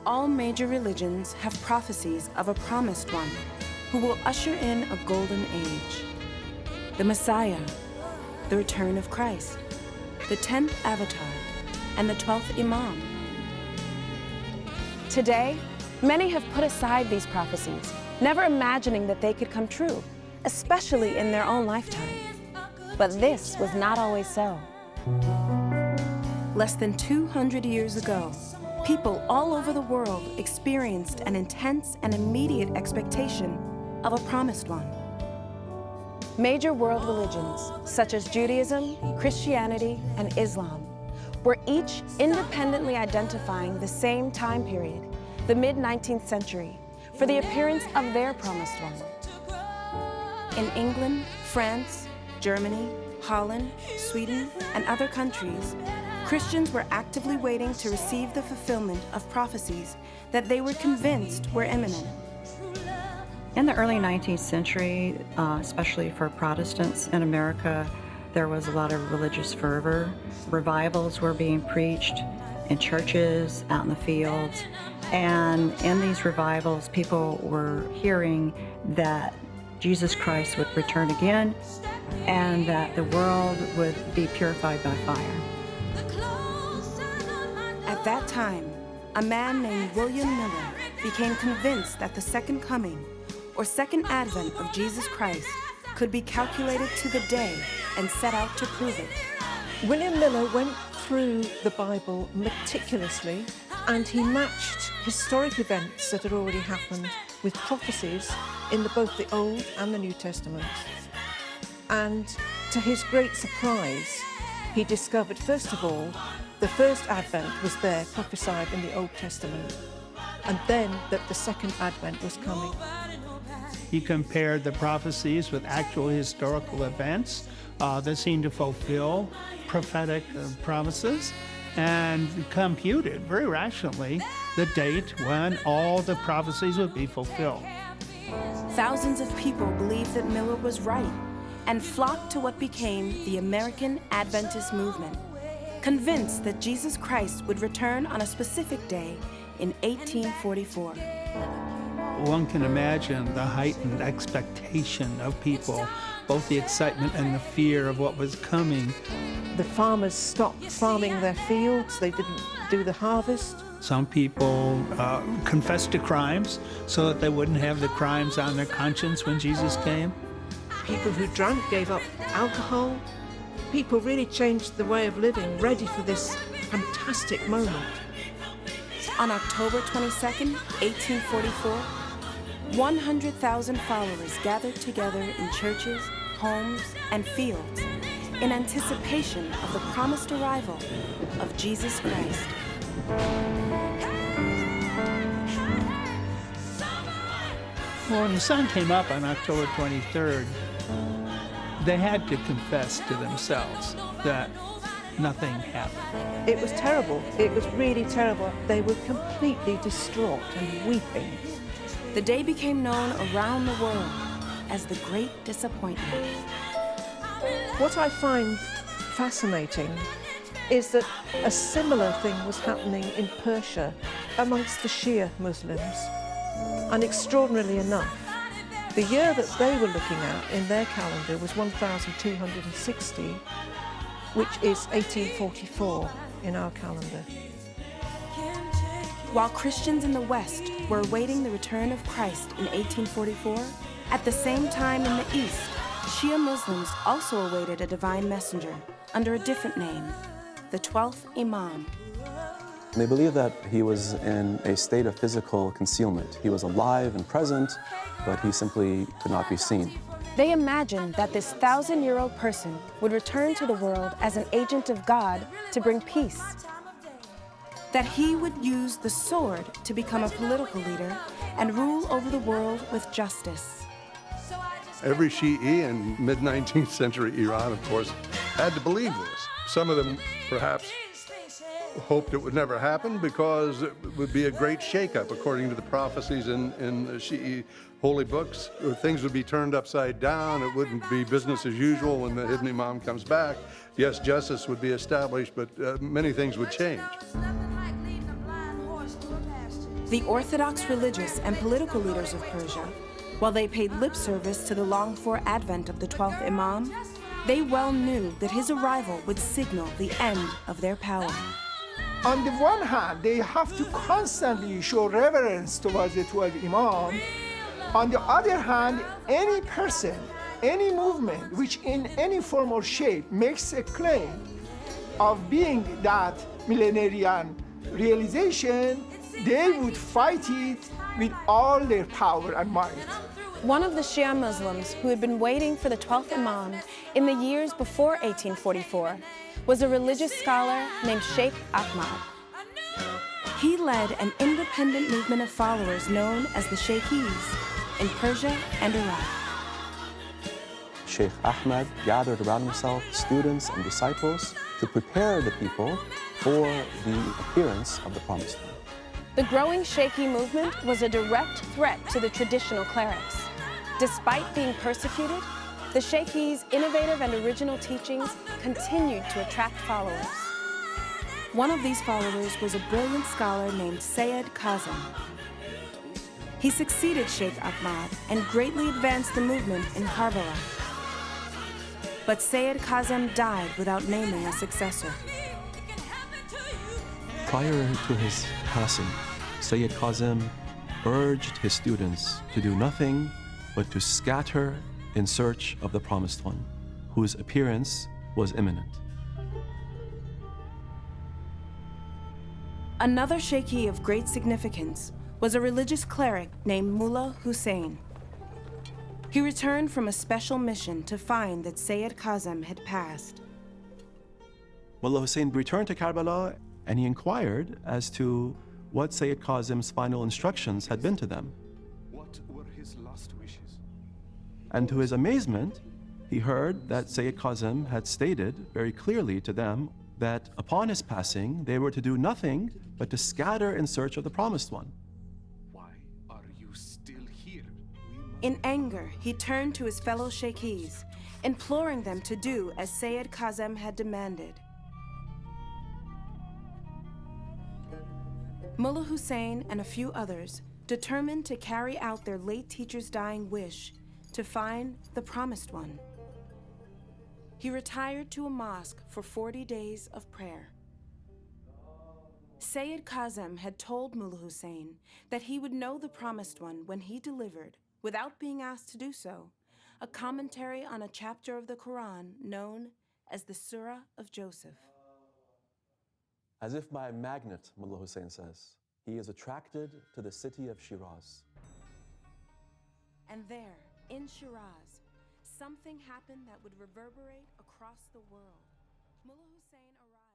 all major religions have prophecies of a promised one who will usher in a golden age. The Messiah, the return of Christ, the 10th Avatar, and the 12th Imam. Today, many have put aside these prophecies, never imagining that they could come true, especially in their own lifetime. But this was not always so. Less than 200 years ago, people all over the world experienced an intense and immediate expectation of a promised one. Major world religions, such as Judaism, Christianity, and Islam, were each independently identifying the same time period, the mid-19th century, for the appearance of their promised one. In England, France, Germany, Holland, Sweden, and other countries, Christians were actively waiting to receive the fulfillment of prophecies that they were convinced were imminent. In the early 19th century, especially for Protestants in America, there was a lot of religious fervor. Revivals were being preached in churches, out in the fields, and in these revivals, people were hearing that Jesus Christ would return again and that the world would be purified by fire. At that time, a man named William Miller became convinced that the second coming, or second advent of Jesus Christ, could be calculated to the day and set out to prove it. William Miller went through the Bible meticulously, and he matched historic events that had already happened with prophecies in both the Old and the New Testaments. And to his great surprise, he discovered, first of all, the first advent was there, prophesied in the Old Testament, and then that the second advent was coming. He compared the prophecies with actual historical events that seemed to fulfill prophetic promises, and computed very rationally the date when all the prophecies would be fulfilled. Thousands of people believed that Miller was right and flocked to what became the American Adventist movement, convinced that Jesus Christ would return on a specific day in 1844. One can imagine the heightened expectation of people, both the excitement and the fear of what was coming. The farmers stopped farming their fields, they didn't do the harvest. Some people confessed to crimes so that they wouldn't have the crimes on their conscience when Jesus came. People who drank gave up alcohol. People really changed the way of living, ready for this fantastic moment. On October 22nd, 1844, 100,000 followers gathered together in churches, homes, and fields in anticipation of the promised arrival of Jesus Christ. Well, when the sun came up on October 23rd, they had to confess to themselves that nothing happened. It was terrible. It was really terrible. They were completely distraught and weeping. The day became known around the world as the Great Disappointment. What I find fascinating is that a similar thing was happening in Persia amongst the Shia Muslims. And extraordinarily enough, the year that they were looking at in their calendar was 1260, which is 1844 in our calendar. While Christians in the West were awaiting the return of Christ in 1844, at the same time in the East, Shia Muslims also awaited a divine messenger under a different name, the 12th Imam. They believed that he was in a state of physical concealment. He was alive and present, but he simply could not be seen. They imagined that this 1,000-year-old person would return to the world as an agent of God to bring peace. That he would use the sword to become a political leader and rule over the world with justice. Every Shi'i in mid-19th century Iran, of course, had to believe this. Some of them perhaps hoped it would never happen because it would be a great shakeup, according to the prophecies in the Shi'i holy books. Things would be turned upside down. It wouldn't be business as usual when the hidden Imam comes back. Yes, justice would be established, but many things would change. The Orthodox religious and political leaders of Persia, while they paid lip service to the longed-for advent of the 12th Imam, they well knew that his arrival would signal the end of their power. On the one hand, they have to constantly show reverence towards the 12th Imam. On the other hand, any person, any movement which in any form or shape makes a claim of being that millenarian realization, they would fight it with all their power and might. One of the Shia Muslims who had been waiting for the 12th Imam in the years before 1844 was a religious scholar named Sheikh Ahmad. He led an independent movement of followers known as the Sheikhis in Persia and Iraq. Sheikh Ahmad gathered around himself students and disciples to prepare the people for the appearance of the Promised One. The growing Sheikhi movement was a direct threat to the traditional clerics. Despite being persecuted, the Sheikhis' innovative and original teachings continued to attract followers. One of these followers was a brilliant scholar named Sayyid Kazim. He succeeded Sheikh Ahmad and greatly advanced the movement in Karbala. But Sayyid Kazim died without naming a successor. Prior to his passing, Sayyid Kazim urged his students to do nothing but to scatter in search of the Promised One, whose appearance was imminent. Another Sheikhi of great significance was a religious cleric named Mullah Hussein. He returned from a special mission to find that Sayyid Kazim had passed. Mullah Hussein returned to Karbala and he inquired as to what Sayyid Kazim's final instructions had been to them. What were his last wishes? And to his amazement, he heard that Sayyid Kazim had stated very clearly to them that upon his passing, they were to do nothing but to scatter in search of the Promised One. Why are you still here? In anger, he turned to his fellow Sheikhis, imploring them to do as Sayyid Kazim had demanded. Mullah Hussein and a few others determined to carry out their late teacher's dying wish to find the Promised One. He retired to a mosque for 40 days of prayer. Sayyid Kazim had told Mullah Hussein that he would know the Promised One when he delivered, without being asked to do so, a commentary on a chapter of the Quran known as the Surah of Joseph. As if by a magnet, Mullah Hussein says, he is attracted to the city of Shiraz. And there, in Shiraz, something happened that would reverberate across the world. Mullah Hussein arrived.